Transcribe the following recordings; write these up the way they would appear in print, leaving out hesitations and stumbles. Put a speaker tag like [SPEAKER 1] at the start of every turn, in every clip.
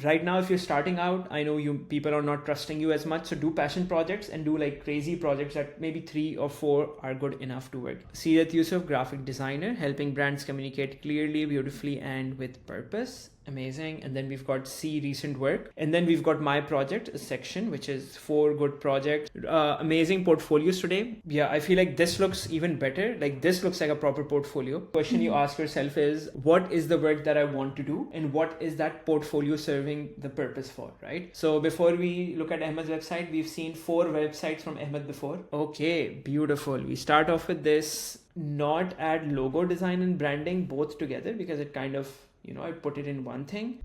[SPEAKER 1] right now, if you're starting out, I know people are not trusting you as much. So do passion projects and do like crazy projects that maybe 3 or 4 are good enough to work. Sirat Yusuf, graphic designer, helping brands communicate clearly, beautifully, and with purpose. Amazing. And then we've got C, recent work. And then we've got my project, a section, which is 4 good projects. Amazing portfolios today. Yeah, I feel like this looks even better. Like this looks like a proper portfolio. Question you ask yourself is, what is the work that I want to do? And what is that portfolio serving the purpose for, right? So before we look at Ahmed's website, we've seen 4 websites from Ahmed before. Okay, beautiful. We start off with this, not add logo design and branding both together because it kind of, I put it in one thing.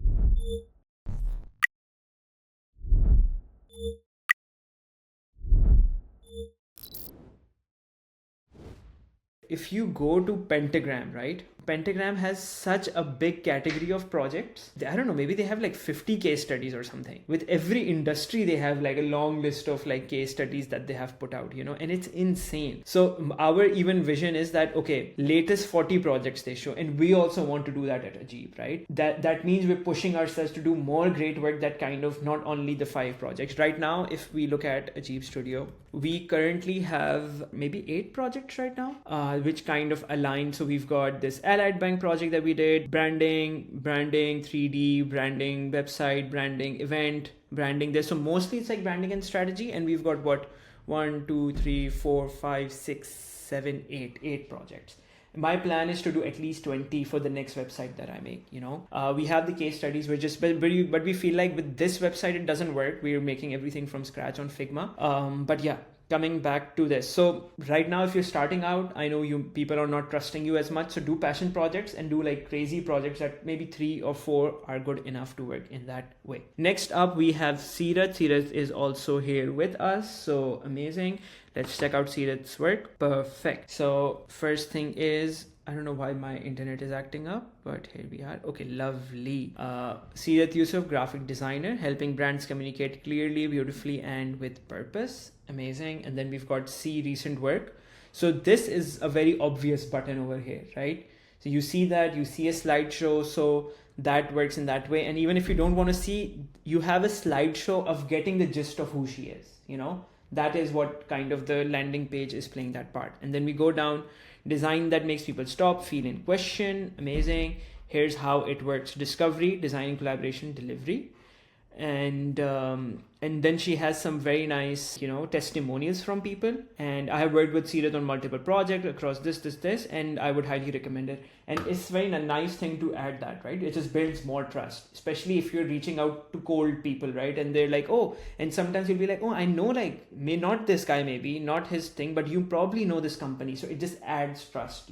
[SPEAKER 1] If you go to Pentagram, right? Pentagram has such a big category of projects. I don't know, maybe they have like 50 case studies or something. With every industry, they have like a long list of like case studies that they have put out, and it's insane. So our even vision is that, okay, latest 40 projects they show, and we also want to do that at Ajeeb, right? That means we're pushing ourselves to do more great work that kind of not only the 5 projects. Right now, if we look at Ajeeb Studio, we currently have maybe 8 projects right now, which kind of align. So we've got this Allied Bank project that we did, branding, 3D, branding, website, branding, event, branding this. So mostly it's like branding and strategy. And we've got what? 1, 2, 3, 4, 5, 6, 7, 8 projects. My plan is to do at least 20 for the next website that I make, we have the case studies, but we feel like with this website, it doesn't work. We're making everything from scratch on Figma. But yeah, coming back to this. So right now, if you're starting out, I know people are not trusting you as much. So do passion projects and do like crazy projects that maybe 3 or 4 are good enough to work in that way. Next up, we have Sirat. Sirat is also here with us. So amazing. Let's check out Sirat's work. Perfect. So first thing is, I don't know why my internet is acting up, but here we are. Okay, lovely. Sirat Yusuf, graphic designer, helping brands communicate clearly, beautifully, and with purpose. Amazing. And then we've got C, recent work. So this is a very obvious button over here, right? So you see that, you see a slideshow, so that works in that way. And even if you don't want to see, you have a slideshow of getting the gist of who she is, That is what kind of the landing page is playing that part. And then we go down, design that makes people stop, feel, and question. Amazing. Here's how it works. Discovery, designing, collaboration, delivery. And then she has some very nice, testimonials from people. And I have worked with Sirat on multiple projects across this, and I would highly recommend it. And it's very a nice thing to add that, right? It just builds more trust, especially if you're reaching out to cold people, right? And they're like, oh, and sometimes you'll be like, oh, I know, like, not this guy, maybe not his thing, but you probably know this company. So it just adds trust,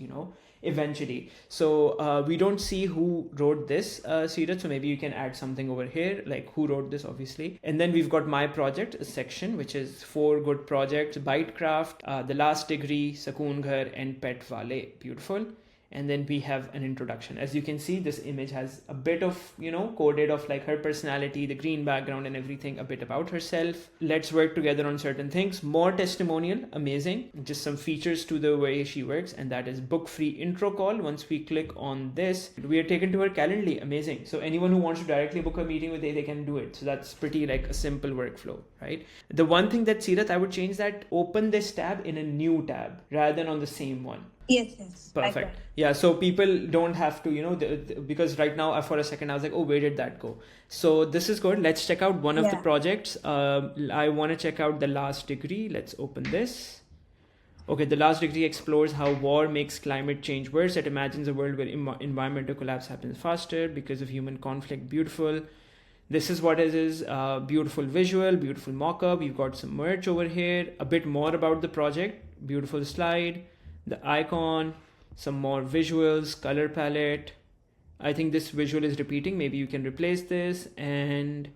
[SPEAKER 1] eventually. So we don't see who wrote this, Sirat, so maybe you can add something over here, like who wrote this, obviously. And then we've got my project, a section, which is 4 good projects: Bytecraft, The Last Degree, Sakoon Ghar, and Pet Wale. Beautiful. And then we have an introduction. As you can see, this image has a bit of, coded of like her personality, the green background and everything, a bit about herself. Let's work together on certain things. More testimonial, amazing. Just some features to the way she works, and that is book-free intro call. Once we click on this, we are taken to her Calendly, amazing. So anyone who wants to directly book a meeting with her, they can do it. So that's pretty like a simple workflow, right? The one thing that Sirat, I would change that, open this tab in a new tab rather than on the same one.
[SPEAKER 2] Yes.
[SPEAKER 1] Perfect. Yeah, so people don't have to, because right now for a second I was like, oh, where did that go? So this is good. Let's check out one of the projects. I want to check out The Last Degree. Let's open this. Okay, The Last Degree explores how war makes climate change worse. It imagines a world where environmental collapse happens faster because of human conflict. Beautiful. This is what it is. Beautiful visual, beautiful mock-up. You've got some merch over here. A bit more about the project. Beautiful slide. The icon, some more visuals, color palette. I think this visual is repeating. Maybe you can replace this. And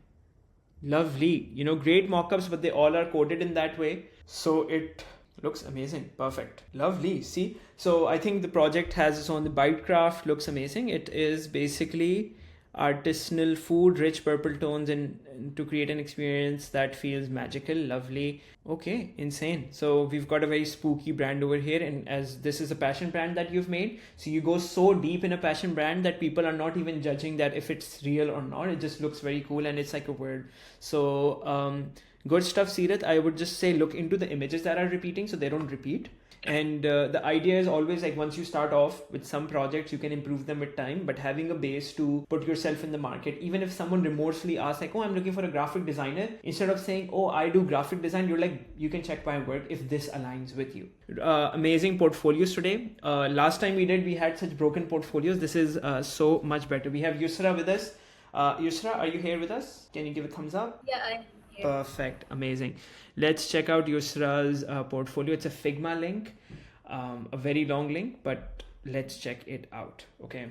[SPEAKER 1] lovely, great mockups, but they all are coded in that way. So it looks amazing. Perfect. Lovely. See, so I think the project has its own. The Bytecraft looks amazing. It is basically artisanal food, rich purple tones, and to create an experience that feels magical, lovely. Okay, insane. So we've got a very spooky brand over here, and as this is a passion brand that you've made, so you go so deep in a passion brand that people are not even judging that if it's real or not. It just looks very cool, and it's like a word. So good stuff, Seerat. I would just say look into the images that are repeating so they don't repeat. And the idea is always like once you start off with some projects, you can improve them with time, but having a base to put yourself in the market. Even if someone remorsely asks like, oh, I'm looking for a graphic designer, instead of saying, oh, I do graphic design, you're like, you can check my work if this aligns with you. Amazing portfolios today. Last time we had such broken portfolios. This is so much better. We have Yusra with us. Yusra, are you here with us? Can you give a thumbs up?
[SPEAKER 2] Yeah, I'm here.
[SPEAKER 1] Perfect. Amazing. Let's check out Yusra's portfolio. It's a Figma link, a very long link, but let's check it out. Okay.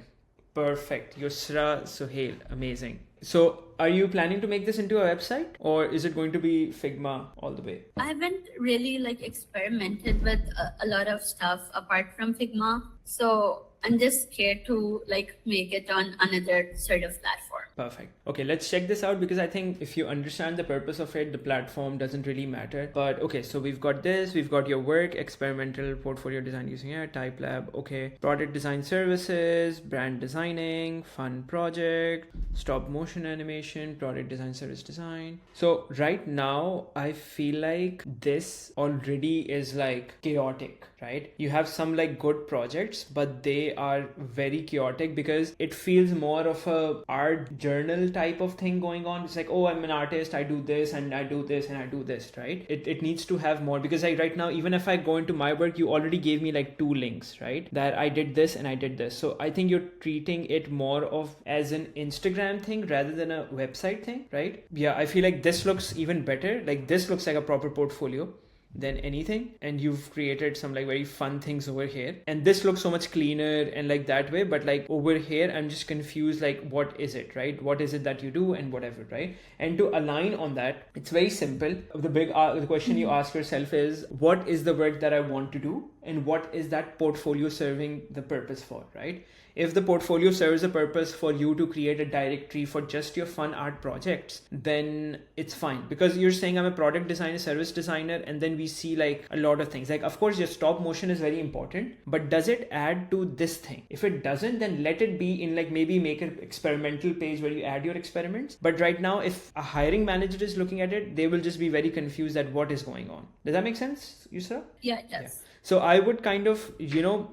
[SPEAKER 1] Perfect. Yusra Suhail. Amazing. So are you planning to make this into a website, or is it going to be Figma all the way?
[SPEAKER 2] I haven't really experimented with a lot of stuff apart from Figma. So I'm just scared to make it on another sort of platform.
[SPEAKER 1] Perfect. Okay, let's check this out, because I think if you understand the purpose of it, the platform doesn't really matter. But okay, so we've got this, we've got your work, experimental portfolio design using here, type lab. Okay, product design services, brand designing, fun project, stop motion animation, product design service design. So right now I feel like this already is chaotic, right? You have some good projects, but they are very chaotic because it feels more of a art journal type of thing going on. It's like, oh, I'm an artist, I do this and I do this and I do this, right? It needs to have more, because right now, even if I go into my work, you already gave me 2 links, right? That I did this and I did this. So I think you're treating it more of as an Instagram thing rather than a website thing, right? Yeah, I feel like this looks even better. This looks like a proper portfolio than anything, and you've created some very fun things over here, and this looks so much cleaner and that way. But over here I'm just confused, what is it, right? What is it that you do and whatever, right? And to align on that, it's very simple. The question you ask yourself is, what is the work that I want to do, and what is that portfolio serving the purpose for, right? If the portfolio serves a purpose for you to create a directory for just your fun art projects, then it's fine, because you're saying I'm a product designer, service designer, and then we see a lot of things. Of course, your stop motion is very important, but does it add to this thing? If it doesn't, then let it be in maybe make an experimental page where you add your experiments. But right now, if a hiring manager is looking at it, they will just be very confused at what is going on. Does that make sense, Yusra?
[SPEAKER 2] Yeah, it does.
[SPEAKER 1] Yeah. So I would kind of,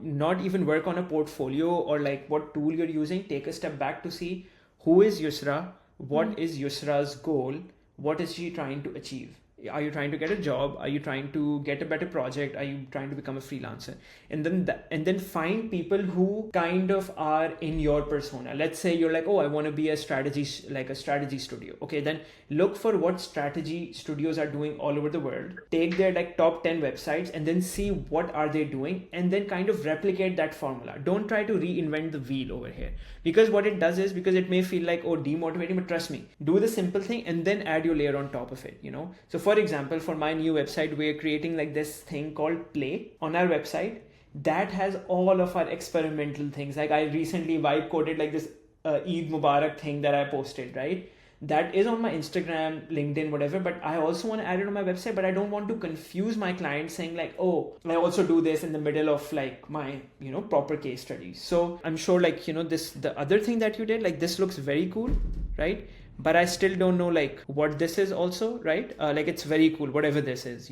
[SPEAKER 1] not even work on a portfolio or what tool you're using. Take a step back to see who is Yusra, what is Yusra's goal, what is she trying to achieve? Are you trying to get a job? Are you trying to get a better project? Are you trying to become a freelancer? And then find people who kind of are in your persona. Let's say you're oh, I want to be a strategy studio. Okay, then look for what strategy studios are doing all over the world. Take their top 10 websites and then see what are they doing, and then kind of replicate that formula. Don't try to reinvent the wheel over here, because what it does is, because it may feel oh, demotivating, but trust me, do the simple thing and then add your layer on top of it, So for example, for my new website, we're creating this thing called Play on our website that has all of our experimental things. I recently vibe coded this Eid Mubarak thing that I posted, right? That is on my Instagram, LinkedIn, whatever, but I also want to add it on my website, but I don't want to confuse my clients saying oh, I also do this in the middle of my, proper case studies. So I'm sure the other thing that you did, this looks very cool, right? But I still don't know what this is also, right? It's very cool, whatever this is,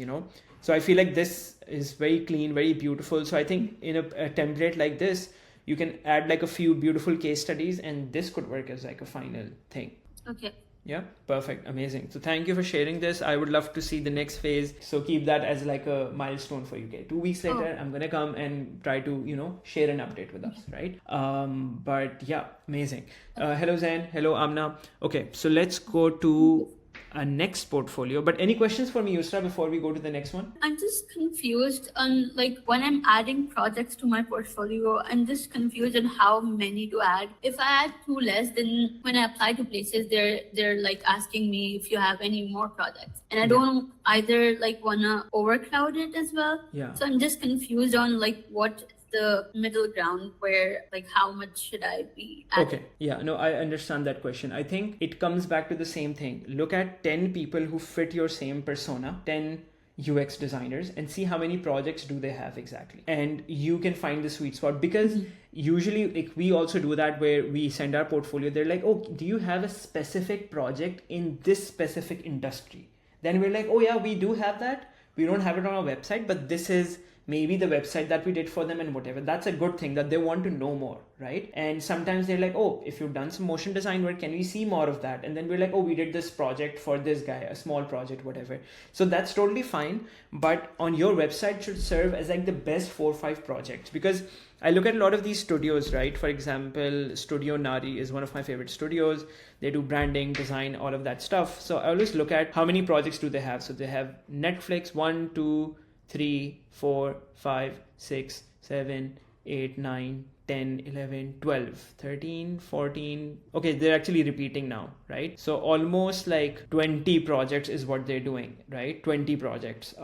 [SPEAKER 1] So I feel this is very clean, very beautiful. So I think in a template like this, you can add a few beautiful case studies, and this could work as a final thing.
[SPEAKER 2] Okay.
[SPEAKER 1] Yeah, perfect. Amazing. So thank you for sharing this. I would love to see the next phase. So keep that as a milestone for you. Okay, 2 weeks later, I'm going to come and try to, share an update with us, right? But yeah, amazing. Hello, Zain. Hello, Amna. Okay, so let's go to a next portfolio. But any questions for me, Yusra, before we go to the next one?
[SPEAKER 2] I'm just confused on when I'm adding projects to my portfolio, I'm just confused on how many to add. If I add 2 less, then when I apply to places, they're asking me if you have any more projects, and I don't either wanna overcrowd it as well.
[SPEAKER 1] Yeah.
[SPEAKER 2] So I'm just confused on what the middle ground where like how much should I be adding?
[SPEAKER 1] Okay, yeah, no, I understand that question. I think it comes back to the same thing. Look at 10 people who fit your same persona, 10 UX designers, and see how many projects do they have exactly. And you can find the sweet spot, because usually like we also do that where we send our portfolio. They're like, oh, do you have a specific project in this specific industry? Then we're like, oh yeah, we do have that. We don't have it on our website, but this is maybe the website that we did for them and whatever. That's a good thing that they want to know more, right? And sometimes they're like, oh, if you've done some motion design work, can we see more of that? And then we're like, oh, we did this project for this guy, a small project, whatever. So that's totally fine. But on your website should serve as like the best 4 or 5 projects, because I look at a lot of these studios, right? For example, Studio Nari is one of my favorite studios. They do branding, design, all of that stuff. So I always look at how many projects do they have. So they have Netflix, 1, 2, 3, 4, 5, 6, 7, 8, 9, 10, 11, 12, 13, 14. Okay, they're actually repeating now, right? So almost like 20 projects is what they're doing, right? 20 projects.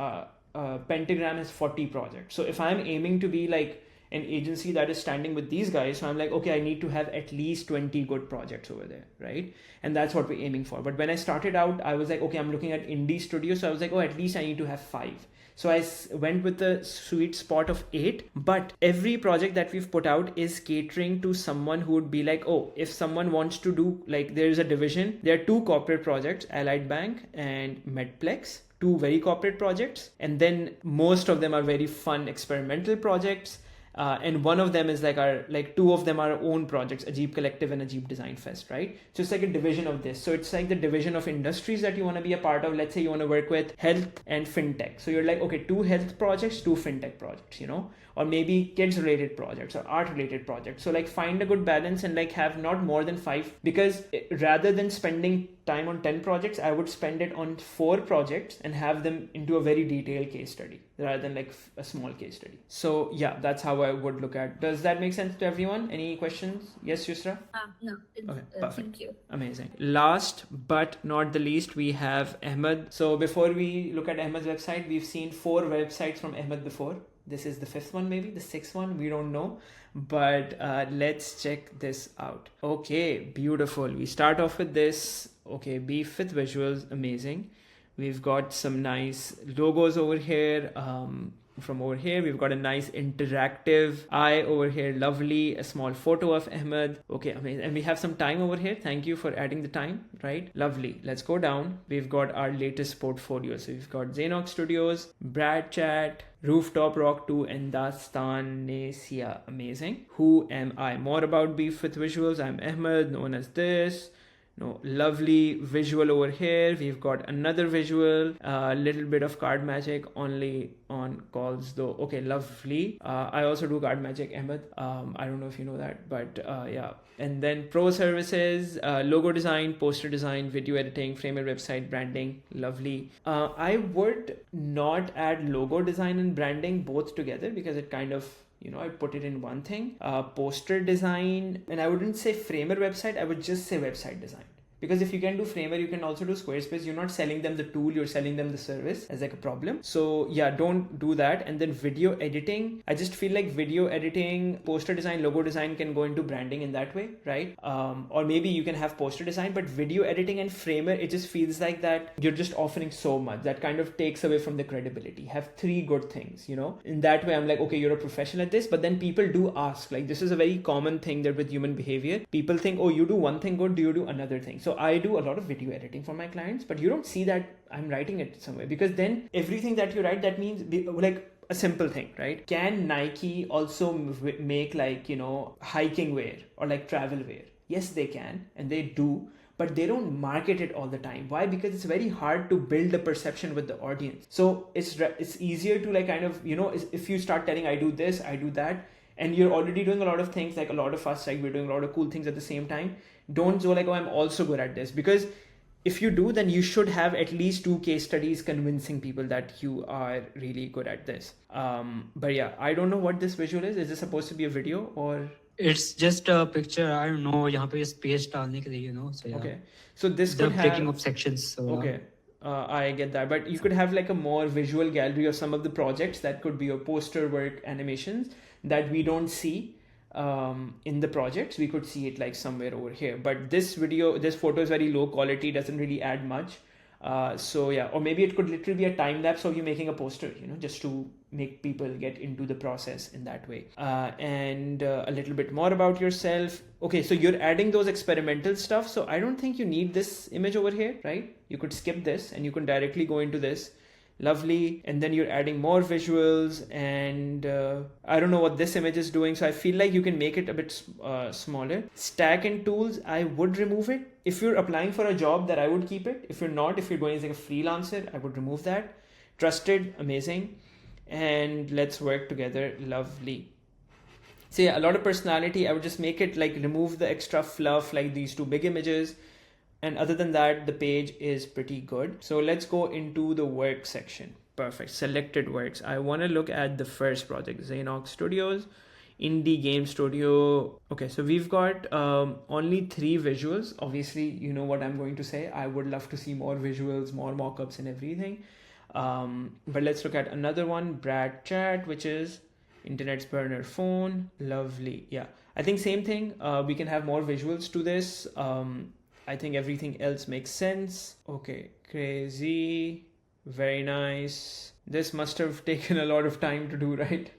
[SPEAKER 1] Pentagram has 40 projects. So if I'm aiming to be like an agency that is standing with these guys, so I'm like, okay, I need to have at least 20 good projects over there, right? And that's what we're aiming for. But when I started out, I was like, okay, I'm looking at indie studios, so I was like, oh, at least I need to have 5. So I went with the sweet spot of 8, but every project that we've put out is catering to someone who would be like, oh, if someone wants to do, like, there's a division, there are 2 corporate projects, Allied Bank and Medplex, 2 very corporate projects, and then most of them are very fun experimental projects. And one of them is like 2 of them are our own projects, Ajeeb Collective and Ajeeb Design Fest, right? So it's like a division of this. So it's like the division of industries that you want to be a part of. Let's say you want to work with health and fintech. So you're like, okay, 2 health projects, 2 fintech projects, or maybe kids related projects or art related projects. So like find a good balance and like have not more than 5, because rather than spending time on 10 projects, I would spend it on 4 projects and have them into a very detailed case study rather than like a small case study. So yeah, that's how I would look at. Does that make sense to everyone? Any questions? Yes, Yusra?
[SPEAKER 2] No.
[SPEAKER 1] Okay, perfect.
[SPEAKER 2] Thank you.
[SPEAKER 1] Amazing. Last but not the least, we have Ahmed. So before we look at Ahmed's website, we've seen 4 websites from Ahmed before. This is the 5th one, maybe the 6th one, we don't know, but let's check this out. Okay, beautiful. We start off with this. Okay, beef with visuals, amazing. We've got some nice logos over here. From over here, we've got a nice interactive eye over here, lovely, a small photo of Ahmed. Okay, amazing. And we have some time over here. Thank you for adding the time, right? Lovely. Let's go down. We've got our latest portfolio. So we've got Zenox Studios, Brad Chat, Rooftop Rock 2, and Dastanesia. Amazing. Who am I? More about beef with visuals. I'm Ahmed, known as this. No, lovely visual over here. We've got another visual, a little bit of card magic only on calls though. Okay, lovely. I also do card magic, Ahmed. I don't know if you know that, but yeah. And then pro services, logo design, poster design, video editing, Framer website, branding, lovely. I would not add logo design and branding both together because it kind of, I put it in one thing. Poster design, and I wouldn't say Framer website, I would just say website design. Because if you can do Framer, you can also do Squarespace. You're not selling them the tool, you're selling them the service as like a problem. So yeah, don't do that. And then video editing, I just feel like video editing, poster design, logo design can go into branding in that way, right? Or maybe you can have poster design, but video editing and Framer, it just feels like that you're just offering so much that kind of takes away from the credibility. Have 3 good things, In that way, I'm like, okay, you're a professional at this, but then people do ask, like this is a very common thing that with human behavior, people think, oh, you do one thing good, do you do another thing? So I do a lot of video editing for my clients, but you don't see that I'm writing it somewhere, because then everything that you write, that means like a simple thing, right? Can Nike also make like, hiking wear or like travel wear? Yes, they can, and they do, but they don't market it all the time. Why? Because it's very hard to build a perception with the audience. So it's easier to like kind of, if you start telling I do this, I do that, and you're already doing a lot of things, like a lot of us, like we're doing a lot of cool things at the same time. Don't go like, oh, I'm also good at this. Because if you do, then you should have at least 2 case studies convincing people that you are really good at this. But yeah, I don't know what this visual is. Is this supposed to be a video or?
[SPEAKER 3] It's just a picture. I don't know. यहाँ पे space डालने के लिए, So yeah.
[SPEAKER 1] Okay. So this
[SPEAKER 3] the
[SPEAKER 1] could have
[SPEAKER 3] breaking of sections. So,
[SPEAKER 1] okay. I get that, but you could have like a more visual gallery of some of the projects that could be your poster work, animations. that we don't see in the projects. We could see it like somewhere over here, but this photo is very low quality, doesn't really add much. So yeah, or maybe it could literally be a time lapse of you making a poster, just to make people get into the process in that way. And a little bit more about yourself. Okay, so you're adding those experimental stuff, so I don't think you need this image over here, right? You could skip this and you can directly go into this. Lovely. And then you're adding more visuals, and I don't know what this image is doing, so I feel like you can make it a bit smaller. Stack and tools, I would remove it. If you're applying for a job, that I would keep it. If you're not, if you're going as like a freelancer, I would remove that. Trusted, amazing. And let's work together, lovely. So yeah, a lot of personality. I would just make it like remove the extra fluff, like these two big images. And other than that, the page is pretty good. So let's go into the work section. Perfect. Selected works. I want to look at the first project, Xenox Studios, indie game studio. Okay, so we've got only 3 visuals. Obviously, you know what I'm going to say. I would love to see more visuals, more mockups and everything. But let's look at another one, Brad Chat, which is internet's burner phone. Lovely. Yeah, I think same thing. We can have more visuals to this. I think everything else makes sense. Okay, crazy, very nice. This must have taken a lot of time to do, right?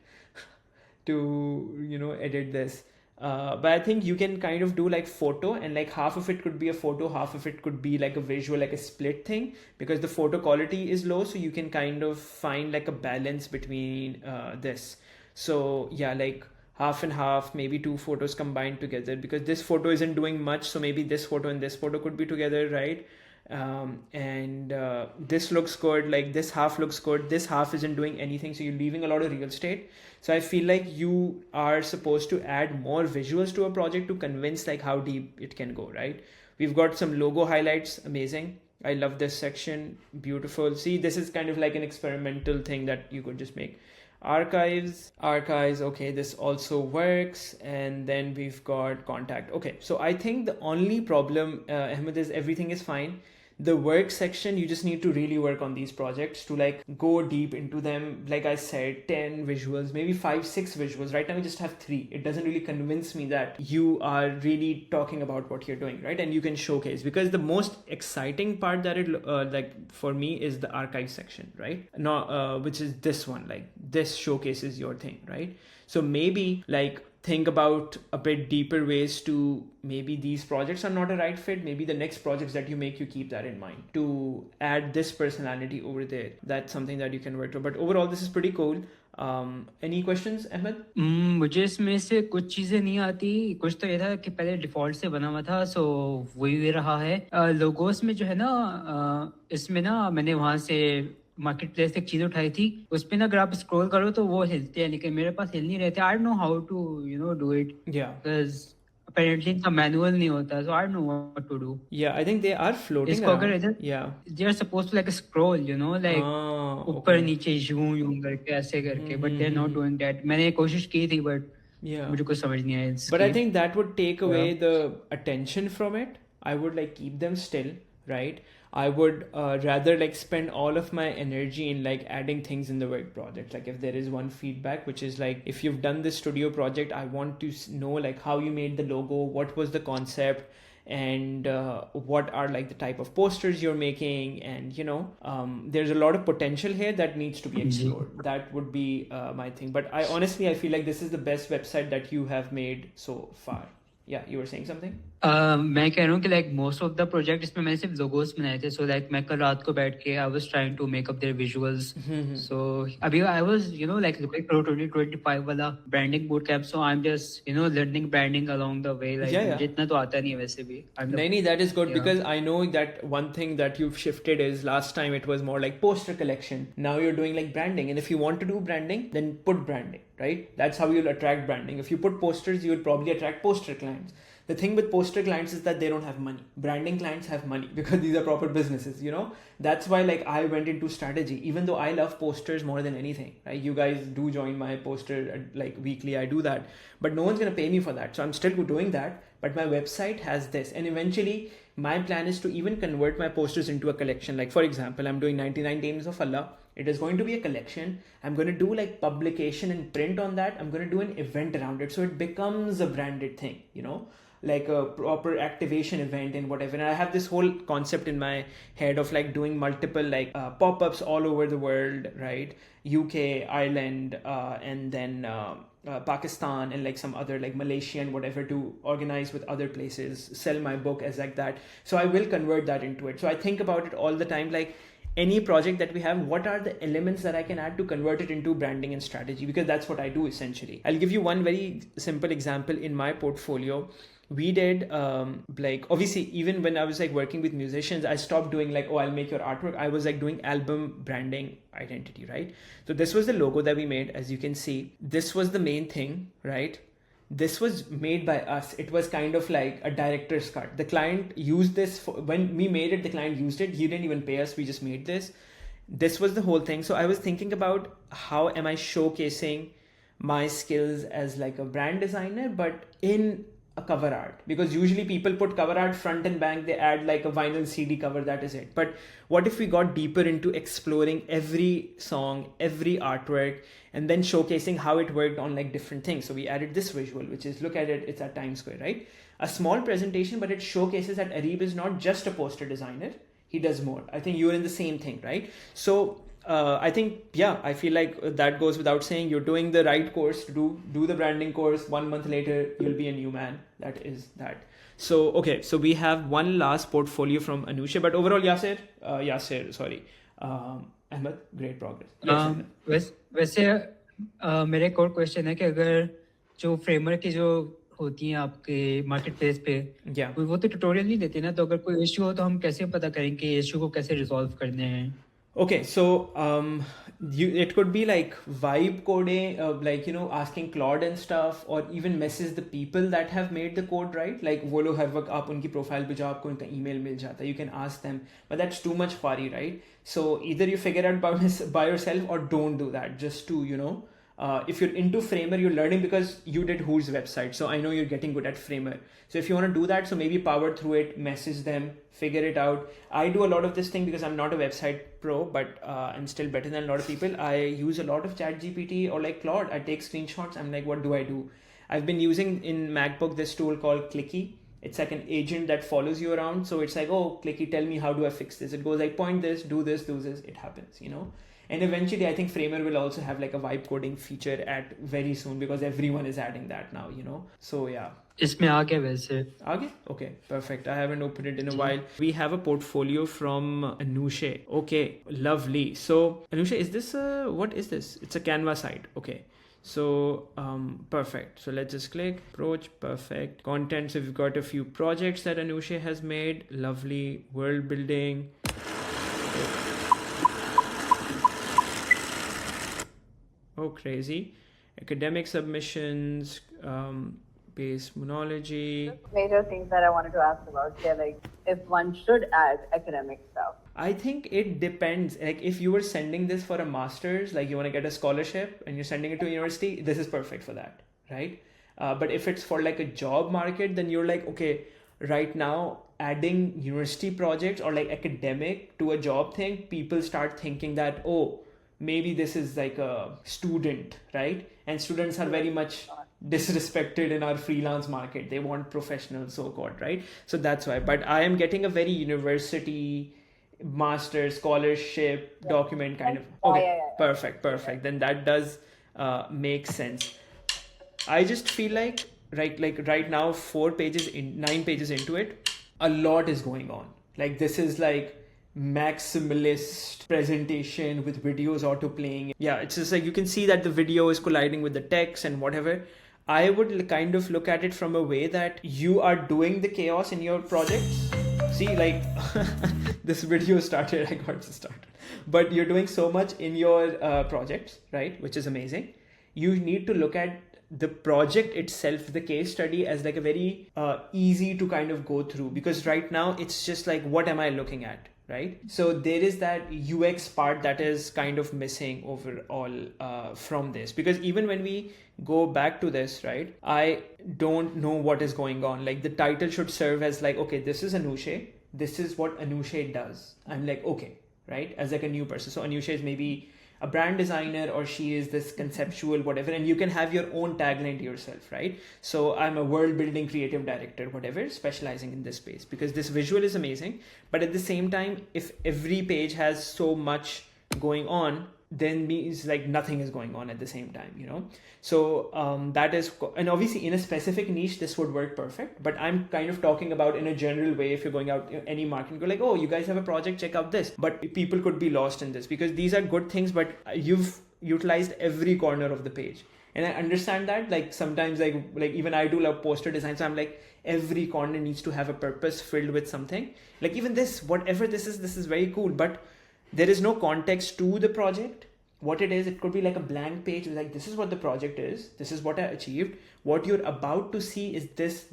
[SPEAKER 1] to, edit this. But I think you can kind of do like photo, and like half of it could be a photo, half of it could be like a visual, like a split thing, because the photo quality is low. So you can kind of find like a balance between this. So yeah, like half and half, maybe 2 photos combined together, because this photo isn't doing much. So maybe this photo and this photo could be together, right? And this looks good, like this half looks good, this half isn't doing anything, so you're leaving a lot of real estate. So I feel like you are supposed to add more visuals to a project to convince like how deep it can go, right? We've got some logo highlights, amazing. I love this section, beautiful. See, this is kind of like an experimental thing that you could just make. Archives, okay, this also works. And then we've got contact. Okay, so I think the only problem, Ahmed, is everything is fine. The work section, you just need to really work on these projects to like go deep into them. Like I said, 10 visuals, maybe 5-6 visuals. Right now we just have 3. It doesn't really convince me that you are really talking about what you're doing, right? And you can showcase, because the most exciting part that it like for me is the archive section, right? No, which is this one. Like this showcases your thing, right? So maybe like think about a bit deeper ways to, maybe these projects are not a right fit. Maybe the next projects that you make, you keep that in mind to add this personality over there. That's something that you can work on. But overall, this is pretty cool. Any questions, Ahmed?
[SPEAKER 3] मुझे इसमें से कुछ चीजें नहीं आती. कुछ तो ये था कि पहले डिफॉल्ट से बना हुआ था, सो वही रहा है. लोगोस में जो है ना, इसमें ना मैंने वहां से मार्केट प्लेस से एक चीज उठाई थी. उस पे ना अगर आप स्क्रॉल करो तो वो हिलते हैं, लेकिन मेरे पास हिल नहीं रहते. I don't know how to do it, because apparently इनका मैनुअल नहीं होता, so I don't know what to do.
[SPEAKER 1] Yeah, I think they are floating
[SPEAKER 3] इसको अगर
[SPEAKER 1] around.
[SPEAKER 3] इधर,
[SPEAKER 1] Yeah.
[SPEAKER 3] they are supposed to like scroll, like ऊपर नीचे यूं करके ऐसे करके, but they're not doing that. मैंने कोशिश की थी, but
[SPEAKER 1] Yeah.
[SPEAKER 3] मुझे कुछ समझ नहीं आया.
[SPEAKER 1] But I think that would take away the attention from it. I would like keep them still, right? I would rather like spend all of my energy in like adding things in the work project. Like if there is one feedback, which is like, if you've done this studio project, I want to know like how you made the logo, what was the concept, and what are like the type of posters you're making. And there's a lot of potential here that needs to be explored. That would be my thing. But I honestly feel like this is the best website that you have made so far. Yeah, you were saying something?
[SPEAKER 3] मैं कह रहा हूँ कि like most of the project इसमें मैंने सिर्फ logos बनाए थे. So like मैं कल रात को बैठ के I was trying to make up their visuals. So अभी I was like looking for 2025 वाला branding bootcamp. So I'm just learning branding along the way. Like मुझे इतना तो आता नहीं है वैसे भी.
[SPEAKER 1] नहीं, that is good, because I know that one thing that you've shifted is, last time it was more like poster collection. Now you're doing like branding, and if you want to do branding, then put branding, right? That's how you'll attract branding. If you put posters, you will probably attract poster clients. The thing with poster clients is that they don't have money. Branding clients have money, because these are proper businesses, That's why like I went into strategy, even though I love posters more than anything, right? You guys do join my poster like weekly, I do that, but no one's going to pay me for that. So I'm still doing that, but my website has this, and eventually my plan is to even convert my posters into a collection. Like for example, I'm doing 99 Names of Allah. It is going to be a collection. I'm going to do like publication and print on that. I'm going to do an event around it. So it becomes a branded thing, you know, like a proper activation event and whatever. And I have this whole concept in my head of like doing multiple like pop-ups all over the world, right? UK, Ireland, and then Pakistan and like some other like Malaysia and whatever, to organize with other places, sell my book as like that. So I will convert that into it. So I think about it all the time, like any project that we have, what are the elements that I can add to convert it into branding and strategy? Because that's what I do essentially. I'll give you one very simple example in my portfolio. We did like, obviously, even when I was like working with musicians, I stopped doing like, oh, I'll make your artwork. I was like doing album branding identity, right? So this was the logo that we made, as you can see. This was the main thing, right? This was made by us. It was kind of like a director's cut. The client used this when we made it. The client used it. He didn't even pay us. We just made this. This was the whole thing. So I was thinking about how am I showcasing my skills as like a brand designer, but in a cover art, because usually people put cover art front and back, they add like a vinyl CD cover, that is it. But what if we got deeper into exploring every song, every artwork, and then showcasing how it worked on like different things? So we added this visual, which is, look at it, it's at Times Square, right? A small presentation, but it showcases that Areeb is not just a poster designer, he does more. I think you're in the same thing, right? So I think, yeah, I feel like that goes without saying. You're doing the right course to do the branding course. 1 month later, you'll be a new man. That is that. So, okay. So we have one last portfolio from Anusha, but overall, Ahmed, great progress. Yes,
[SPEAKER 3] वैसे मेरा एक और question है कि अगर जो framework की जो होती हैं आपके मार्केट प्लेस पे, वो तो ट्यूटोरियल नहीं देते ना, तो अगर कोई इश्यू हो तो हम कैसे पता करें कि इश्यू को कैसे रिजॉल्व करने हैं?
[SPEAKER 1] Okay, so it could be like vibe coding, like, you know, asking Claude and stuff, or even message the people that have made the code, right? Like वो लोग हर वक्त आप उनकी profile पे जाओ, आपको उनका email मिल जाता है. You can ask them, but that's too much fari, right? So either you figure out by yourself or don't do that. Just to, you know, if you're into Framer, you're learning because you did hWe's website. So I know you're getting good at Framer. So if you want to do that, so maybe power through it, message them, figure it out. I do a lot of this thing because I'm not a website pro, but I'm still better than a lot of people. I use a lot of ChatGPT or like Claude. I take screenshots. I'm like, what do I do? I've been using in MacBook this tool called Clicky. It's like an agent that follows you around. So it's like, oh, Clicky, tell me, how do I fix this? It goes like, point this, do this, it happens, you know? And eventually, I think Framer will also have like a vibe coding feature at very soon, because everyone is adding that now, you know? So yeah.
[SPEAKER 3] इसमें आ गया वैसे.
[SPEAKER 1] आ गया? Okay, perfect. I haven't opened it in a while. We have a portfolio from Anusha. Okay, lovely. So Anusha, is this what is this? It's a Canva site. Okay. So perfect. So let's just click approach. Perfect. Content. So we've got a few projects that Anusha has made. Lovely. World building. Oh, crazy. Academic submissions, base monology.
[SPEAKER 4] Major things that I wanted to ask about here, like if one should add academic stuff.
[SPEAKER 1] I think it depends. Like if you were sending this for a master's, like you want to get a scholarship and you're sending it to a university, this is perfect for that, right? But if it's for like a job market, then you're like, okay, right now adding university projects or like academic to a job thing, people start thinking that, oh, maybe this is like a student, right? And students are very much disrespected in our freelance market. They want professionals, so-called, right? So that's why. But I am getting a very university master scholarship document kind of. Okay, perfect. Then that does make sense. I just feel like right now, 9 pages into it, a lot is going on. Like this is like maximalist presentation with videos auto playing. Yeah, it's just like you can see that the video is colliding with the text and whatever. I would kind of look at it from a way that you are doing the chaos in your projects. See, like this video started, I got to start, but you're doing so much in your projects, right? Which is amazing. You need to look at the project itself, the case study, as like a very easy to kind of go through, because right now it's just like, what am I looking at? right? So there is that UX part that is kind of missing overall from this, because even when we go back to this, right, I don't know what is going on. Like the title should serve as like, okay, this is Anushay, this is what Anushay does. I'm like, okay, right, as like a new person. So Anushay is maybe a brand designer, or she is this conceptual whatever, and you can have your own tagline to yourself, right? So I'm a world building creative director, whatever, specializing in this space, because this visual is amazing. But at the same time, if every page has so much going on, then means like nothing is going on at the same time, you know? So that is, and obviously in a specific niche, this would work perfect, but I'm kind of talking about in a general way. If you're going out any market, go like, oh, you guys have a project, check out this. But people could be lost in this, because these are good things, but you've utilized every corner of the page. And I understand that, like sometimes like even I do love poster design. So I'm like, every corner needs to have a purpose filled with something. Like even this, whatever this is very cool, but there is no context to the project. What it is, it could be like a blank page, like this is what the project is, this is what I achieved, what you're about to see is this,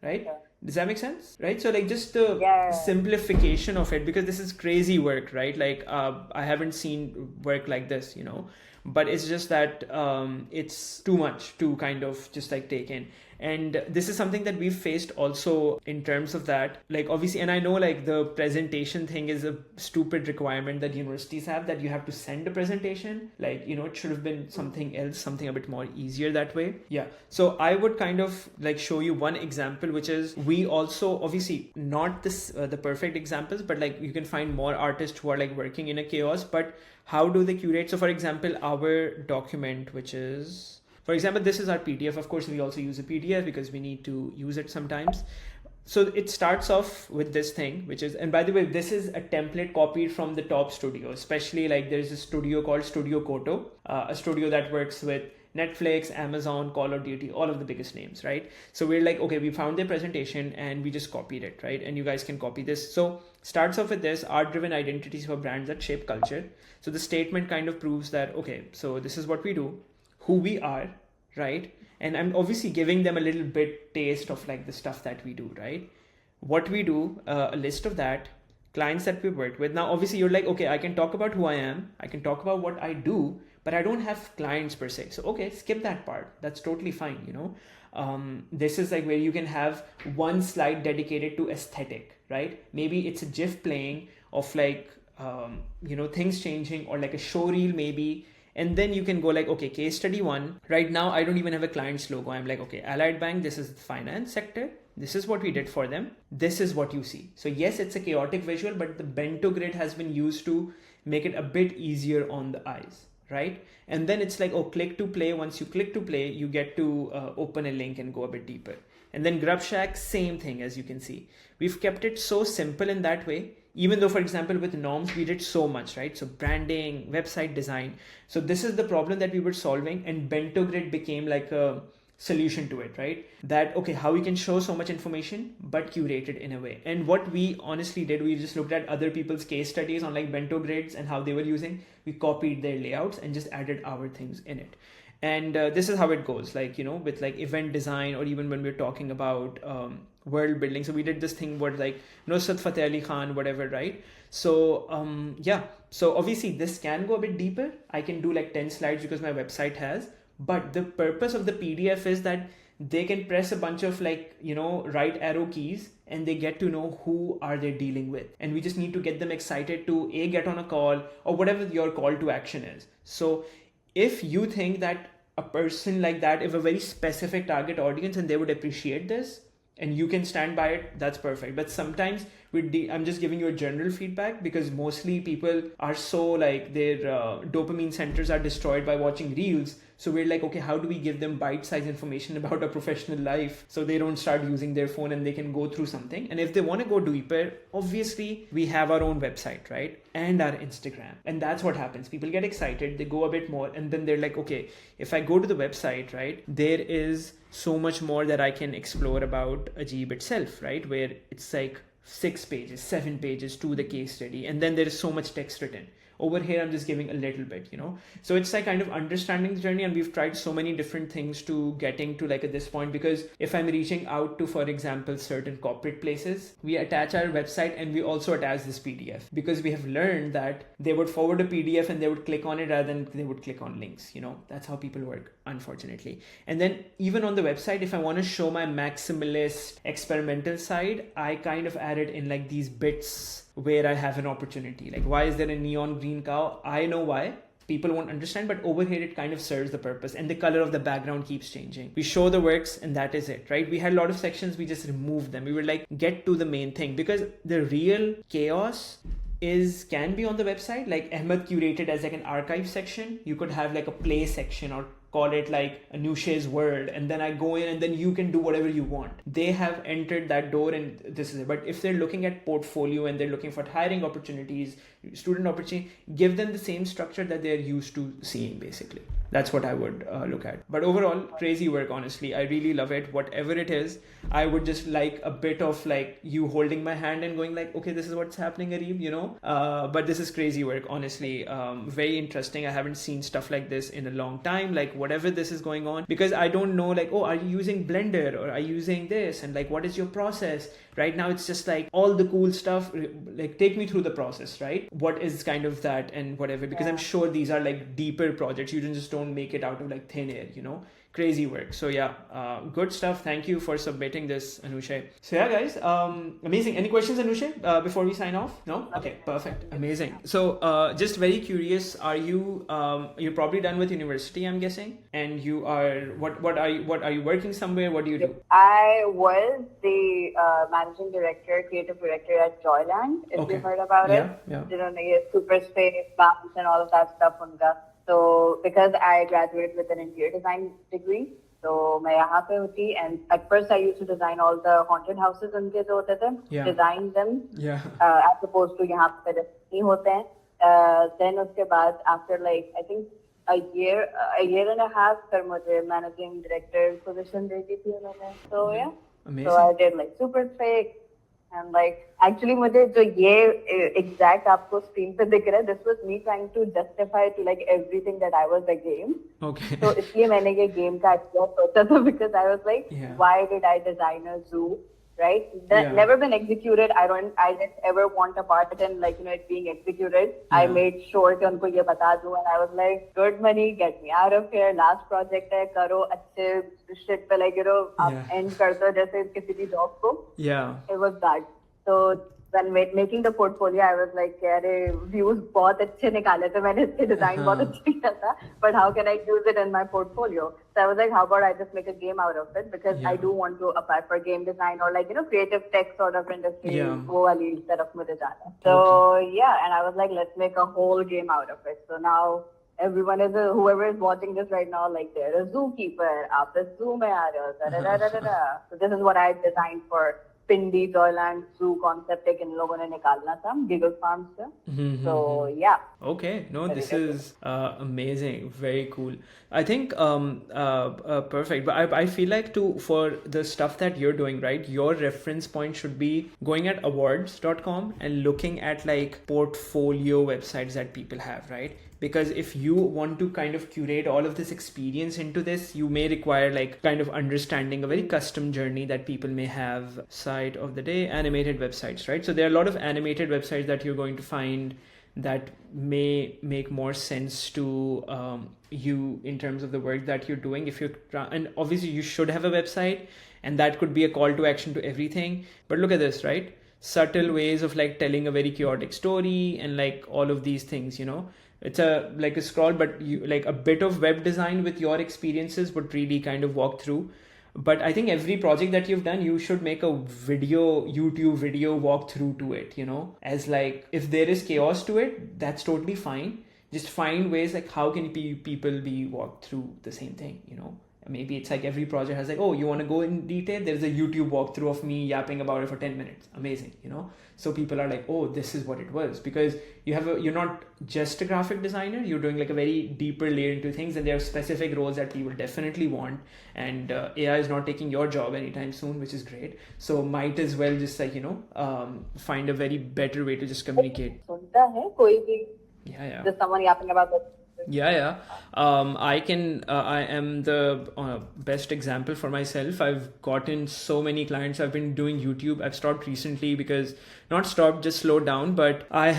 [SPEAKER 1] right? Yeah. Does that make sense? Right? So like just the simplification of it, because this is crazy work, right? Like I haven't seen work like this, you know, but it's just that it's too much to kind of just like take in. And this is something that we've faced also in terms of that, like obviously, and I know like the presentation thing is a stupid requirement that universities have, that you have to send a presentation. Like, you know, it should have been something else, something a bit more easier that way. Yeah. So I would kind of like show you one example, which is we also obviously not this the perfect examples, but like you can find more artists who are like working in a chaos, but how do they curate? So for example, our document, which is, for example, this is our PDF. Of course, we also use a PDF because we need to use it sometimes. So it starts off with this thing, which is, and by the way, this is a template copied from the top studio, especially like there's a studio called Studio Koto, a studio that works with Netflix, Amazon, Call of Duty, all of the biggest names, right? So we're like, okay, we found their presentation and we just copied it, right? And you guys can copy this. So starts off with this: art-driven identities for brands that shape culture. So the statement kind of proves that, okay, so this is what we do, who we are, right? And I'm obviously giving them a little bit taste of like the stuff that we do, right? What we do, a list of that, clients that we work with. Now, obviously you're like, okay, I can talk about who I am, I can talk about what I do, but I don't have clients per se. So, okay, skip that part. That's totally fine, you know? This is like where you can have one slide dedicated to aesthetic, right? Maybe it's a GIF playing of like, you know, things changing, or like a show reel maybe. And then you can go like, okay, case study 1. Right now, I don't even have a client's logo. I'm like, okay, Allied Bank, this is the finance sector. This is what we did for them. This is what you see. So yes, it's a chaotic visual, but the bento grid has been used to make it a bit easier on the eyes, right? And then it's like, oh, click to play. Once you click to play, you get to open a link and go a bit deeper. And then Grubshack, same thing, as you can see. We've kept it so simple in that way. Even though, for example, with norms, we did so much, right? So branding, website design. So this is the problem that we were solving, and Bento Grid became like a solution to it, right? That, okay, how we can show so much information, but curated in a way. And what we honestly did, we just looked at other people's case studies on like Bento Grids and how they were using. We copied their layouts and just added our things in it. And this is how it goes, like, you know, with like event design, or even when we're talking about world building. So we did this thing where like Nusrat Fateh Ali Khan, whatever, right? So yeah, so obviously this can go a bit deeper. I can do like 10 slides because my website has, but the purpose of the PDF is that they can press a bunch of like, you know, right arrow keys, and they get to know who are they dealing with. And we just need to get them excited to get on a call, or whatever your call to action is. So if you think that a person like that, if a very specific target audience, and they would appreciate this, and you can stand by it, that's perfect. But sometimes I'm just giving you a general feedback, because mostly people are so like their dopamine centers are destroyed by watching reels. So we're like, okay, how do we give them bite-sized information about a professional life so they don't start using their phone and they can go through something? And if they want to go deeper, obviously we have our own website, right? And our Instagram. And that's what happens. People get excited, they go a bit more, and then they're like, okay, if I go to the website, right, there is so much more that I can explore about Ajeeb itself, right? Where it's like 6 pages, 7 pages to the case study, and then there is so much text written. Over here, I'm just giving a little bit, So it's like kind of understanding the journey, and we've tried so many different things to getting to like at this point, because if I'm reaching out to, for example, certain corporate places, we attach our website and we also attach this PDF, because we have learned that they would forward a PDF and they would click on it rather than they would click on links, That's how people work, unfortunately. And then even on the website, if I want to show my maximalist experimental side, I kind of added in like these bits where I have an opportunity. Like, why is there a neon green cow? I know why. People won't understand, but over here it kind of serves the purpose, and the color of the background keeps changing. We show the works and that is it, right? We had a lot of sections, we just removed them. We were like, get to the main thing, because the real chaos can be on the website. Like Ahmed curated as like an archive section. You could have like a play section, or call it like Anush's world, and then I go in and then you can do whatever you want. They have entered that door and this is it. But if they're looking at portfolio and they're looking for hiring opportunities, student opportunity, give them the same structure that they're used to seeing, basically. That's what I would look at. But overall, crazy work, honestly. I really love it. Whatever it is, I would just like a bit of like you holding my hand and going like, okay, this is what's happening, Areeb, but this is crazy work, honestly. Very interesting. I haven't seen stuff like this in a long time. Like whatever this is going on, because I don't know like, oh, are you using Blender or are you using this? And like, what is your process? Right now, it's just like all the cool stuff. Like take me through the process, right? What is kind of that and whatever, because I'm sure these are like deeper projects. You just don't make it out of like thin air, crazy work. So yeah, good stuff. Thank you for submitting this, Anushay. So yeah, guys, amazing. Any questions, Anushay, before we sign off? No? Okay, perfect. Amazing. So just very curious, are you, you're probably done with university, I'm guessing, and you are, what are you working somewhere? What do you do?
[SPEAKER 4] I was the managing director, creative director at Joyland, if you've heard about it.
[SPEAKER 1] Yeah.
[SPEAKER 4] Super space, bounce and all of that stuff. So because I graduated with an interior design degree, so मैं यहाँ पे होती, and at first I used to design all the haunted houses उनके जो होते थे, design them, as opposed to यहाँ पे नहीं होते हैं. Then उसके बाद after like I think a year and a half, फिर मुझे managing director position दे दी थी उन्होंने. So yeah,
[SPEAKER 1] amazing.
[SPEAKER 4] So I did like super fake. And like, actually, मुझे जो ये exact आपको screen पे दिख रहा है, this was me trying to justify to like everything that I was a game.
[SPEAKER 1] Okay.
[SPEAKER 4] So इसलिए मैंने ये game का idea सोचा था, because I was like, why did I design a zoo? Right? That never been executed. I didn't ever want a part in like, it being executed. I made sure कि उनको ये बता दूँ, and I was like, good money, get me out of here. Last project है, करो अच्छे shit पे like, आप end कर दो जैसे किसी भी job को.
[SPEAKER 1] Yeah.
[SPEAKER 4] It was that. So when making the portfolio, I was like, यारे views बहुत अच्छे निकाले थे, मैंने इसके design बहुत अच्छे किया था, but how can I use it in my portfolio? So I was like, how about I just make a game out of it, because I do want to apply for game design or like, creative tech sort of industry, वो वाली तरफ मुझे जाना. So yeah, and I was like, let's make a whole game out of it. So now everyone whoever is watching this right now, like they're a zookeeper, आप इस zoo में आ रहे हो, So this is what I designed for Pindi Joyland Zoo concept एक इन लोगों ने निकालना था Giggle Farms से. So yeah.
[SPEAKER 1] Okay, no, this is amazing, very cool. I think perfect. But I feel like for the stuff that you're doing, right, your reference point should be going at awards.com and looking at like portfolio websites that people have, right? Because if you want to kind of curate all of this experience into this, you may require like kind of understanding a very custom journey that people may have. Site of the day, animated websites, right? So there are a lot of animated websites that you're going to find that may make more sense to you in terms of the work that you're doing. And obviously you should have a website, and that could be a call to action to everything. But look at this, right? Subtle ways of like telling a very chaotic story and like all of these things, It's like a scroll, but you like a bit of web design with your experiences would really kind of walk through. But I think every project that you've done, you should make a YouTube video walkthrough to it, as like, if there is chaos to it, that's totally fine. Just find ways like how can people be walked through the same thing, Maybe it's like every project has like, oh, you want to go in detail? There's a YouTube walkthrough of me yapping about it for 10 minutes. Amazing, you know? So people are like, oh, this is what it was, because you're not just a graphic designer, you're doing like a very deeper layer into things, and there are specific roles that people definitely want, and AI is not taking your job anytime soon, which is great. So might as well just like, find a very better way to just communicate.
[SPEAKER 4] सुनता है कोई भी
[SPEAKER 1] Yeah.
[SPEAKER 4] There's someone yapping about this.
[SPEAKER 1] Yeah. I am the best example for myself. I've gotten so many clients. I've been doing YouTube. I've stopped recently because, not stopped, just slowed down, but I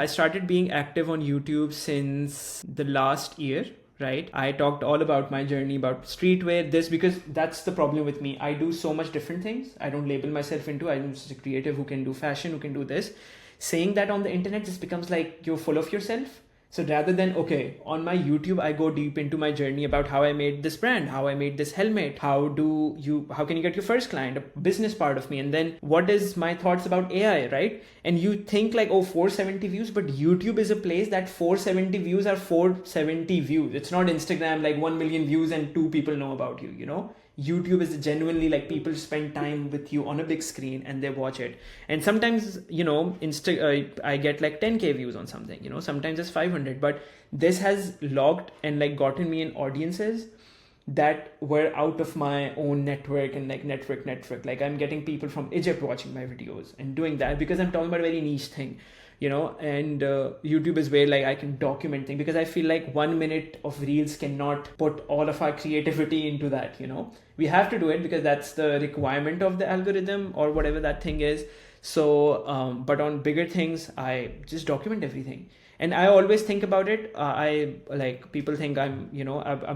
[SPEAKER 1] started being active on YouTube since the last year. Right? I talked all about my journey, about streetwear, because that's the problem with me. I do so much different things. I don't label myself I'm just a creative who can do fashion, who can do this. Saying that on the internet just becomes like you're full of yourself. So rather than, okay, on my YouTube, I go deep into my journey about how I made this brand, how I made this helmet, how can you get your first client, a business part of me, and then what is my thoughts about AI, right? And you think like, oh, 470 views, but YouTube is a place that 470 views are 470 views. It's not Instagram, like 1 million views and 2 people know about you, you know? YouTube is genuinely like people spend time with you on a big screen and they watch it. And sometimes, I get like 10K views on something, sometimes it's 500, but this has logged and like gotten me in audiences that were out of my own network and like network. Like I'm getting people from Egypt watching my videos and doing that because I'm talking about a very niche thing. And YouTube is where like I can document things, because I feel like 1 minute of reels cannot put all of our creativity into that. We have to do it because that's the requirement of the algorithm or whatever that thing is. So but on bigger things, I just document everything. And I always think about it. People think I'm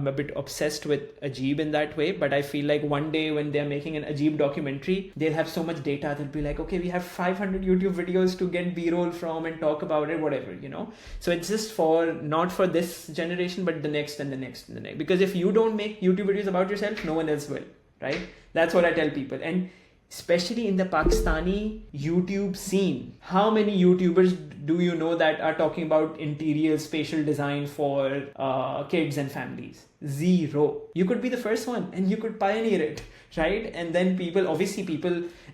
[SPEAKER 1] a bit obsessed with Ajeeb in that way, but I feel like one day when they're making an Ajeeb documentary, they'll have so much data. They'll be like, okay, we have 500 YouTube videos to get B-roll from and talk about it, whatever, So it's just not for this generation, but the next and the next and the next. Because if you don't make YouTube videos about yourself, no one else will, right? That's what I tell people. And especially in the Pakistani YouTube scene, how many YouTubers do you know that are talking about interior spatial design for kids and families? Zero. You could be the first one and you could pioneer it, right? And then people,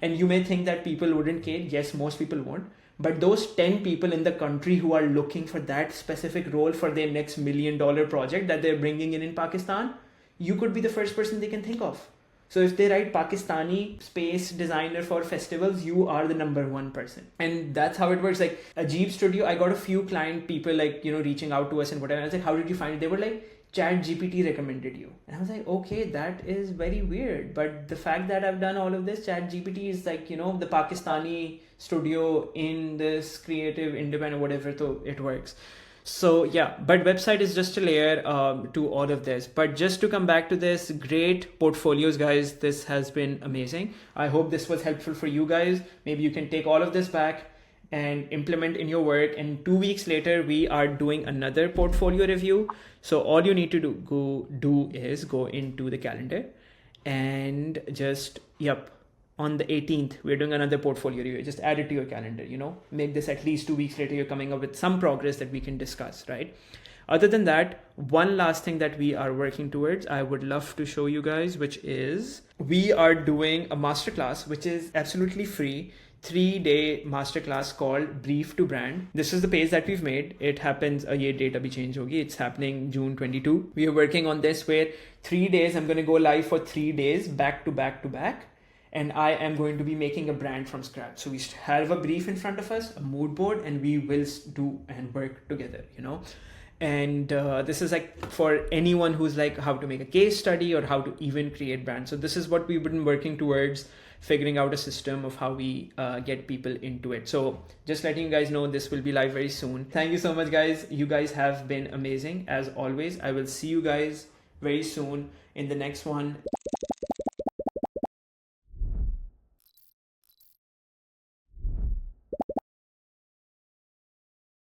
[SPEAKER 1] and you may think that people wouldn't care. Yes, most people won't. But those 10 people in the country who are looking for that specific role for their next $1 million project that they're bringing in Pakistan, you could be the first person they can think of. So if they write Pakistani space designer for festivals, you are the number one person. And that's how it works. Like Ajeeb Studio, I got a few client people reaching out to us and whatever. I was like, how did you find it? They were like, ChatGPT recommended you. And I was like, okay, that is very weird. But the fact that I've done all of this, ChatGPT is like, the Pakistani studio in this creative independent whatever, so it works. So yeah, but website is just a layer to all of this. But just to come back to this, great portfolios, guys. This has been amazing. I hope this was helpful for you guys. Maybe you can take all of this back and implement in your work. And 2 weeks later, we are doing another portfolio review. So all you need to do is go into the calendar and just, on the 18th, we're doing another portfolio review. Just add it to your calendar, make this at least 2 weeks later, you're coming up with some progress that we can discuss, right? Other than that, one last thing that we are working towards, I would love to show you guys, which is we are doing a masterclass, which is absolutely free. 3-day masterclass called Brief to Brand. This is the page that we've made. It happens, ye date abhi change hogi. It's happening June 22. We are working on this where 3 days, I'm going to go live for 3 days, back to back to back. And I am going to be making a brand from scratch. So we have a brief in front of us, a mood board, and we will do and work together, And this is like for anyone who's like how to make a case study or how to even create brands. So this is what we've been working towards, figuring out a system of how we get people into it. So just letting you guys know, this will be live very soon. Thank you so much, guys. You guys have been amazing as always. I will see you guys very soon in the next one.